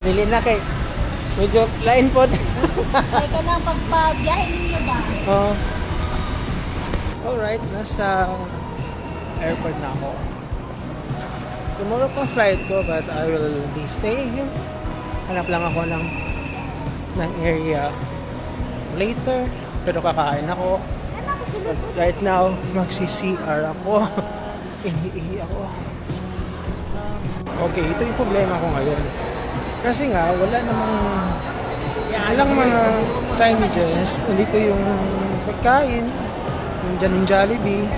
Dili na kay medyo lain po. Ay ka na pagpabiyahe ninyo ba? Oh. Alright, nasa airport na ako. Tomorrow pa flight ko but I will be staying here. Hanap lang ako ng area later. Pero kakain ako. But right now, magsi-CR ako. Iniihi ako. Okay, ito yung problema ko ngayon. Kasi nga, walang mga signages. Nandito yung pagkain. Nandyan yung Jollibee.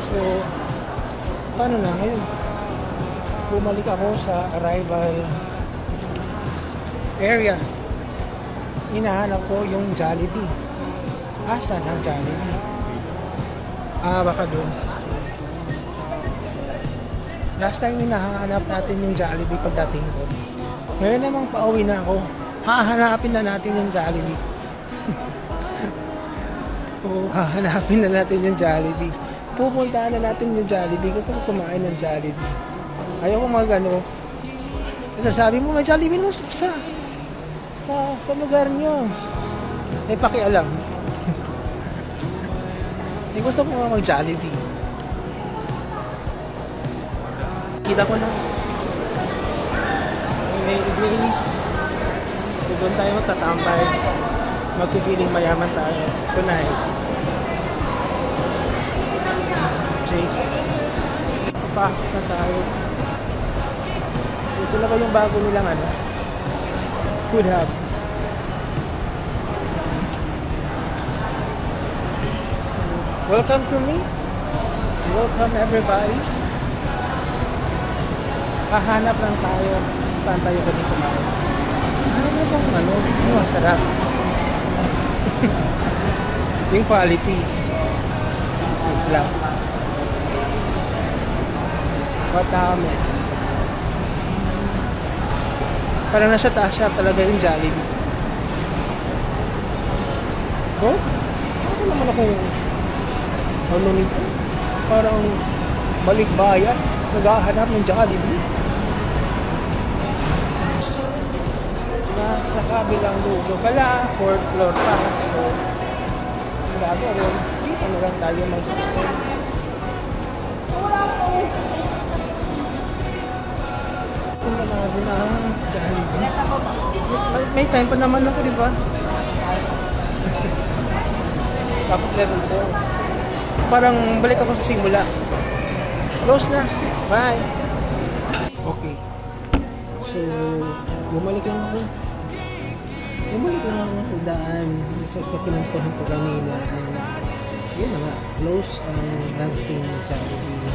So, paano na ngayon? Bumalik ako sa arrival area. Hinahanap ko yung Jollibee. Asan ang Jollibee? Baka doon. Last time hinahanap natin yung Jollibee pagdating ko. Ngayon namang pauwi na ako. Hahanapin na natin yung Jollibee. Oo, hahanapin na natin yung Jollibee. Pupuntahan na natin yung Jollibee. Gusto ko kumain ng Jollibee. Ayoko mag-ano. Sabi mo, may Jollibee no sa lugar nyo. May pakialam. Gusto ko nga mag-Jollibee. Kita ko na. May English. So doon tayo magtatambay. Mag-feeling mayaman tayo. Tonight. Jake. Papasok na tayo. Ito na ba yung bago nilang food hub. Welcome to me. Welcome everybody. Hahanap lang tayo saan tayo kami kumain. Ano bang masarap. Yung quality. Wait lang. Matami. Parang nasa taas siya talaga yung Jollibee. Oh? Ano naman akong nito? Parang balikbayan. Naghahanap ng Jollibee. Nasa kabilang lugo pala, 4th floor pa. So, grabe rin. Dito na lang tayo mag-suspend. Kung nabi na Jollibee. May time pa naman ako, di ba? Tapos level 4. Parang balik ako sa simula. Close na. Bye. Okay. So, bumalik lang ako sa daan. Sa pinuntahan ko kanina. Yun na nga. Close ang ranking Jollibee.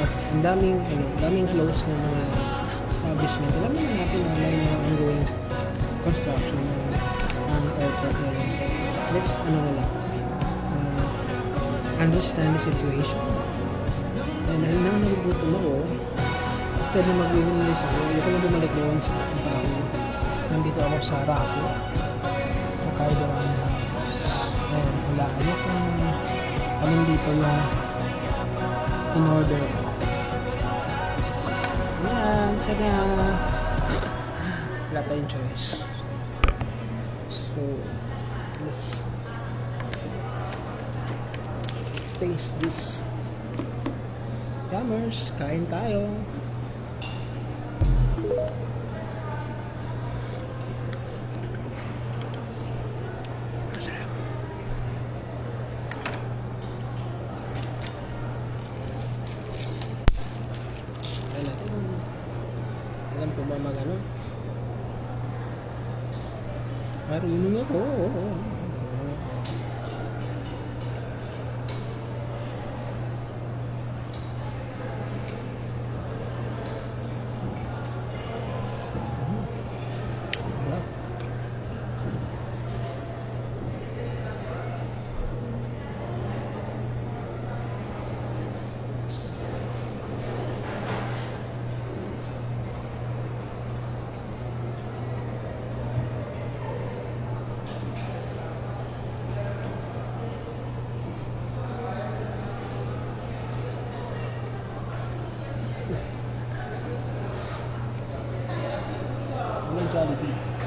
At ang daming close na mga establishment. Alam naman natin na may mga ongoing construction ng airport na yun. So, let's understand the situation. And dahil nang nagugutom ako, instead na mag-release ako, ayoko na bumalik doon sa bahay. Nandito ako sa Rapo. Hokkaido House. And wala. Ayoko alin dito yung in-order. Yan. Tada! Wala tayong choice. So, let's taste this. Yummers, kain tayo. Masarap. Alam ko ba mag-ano? Marunong ako. Jollibee.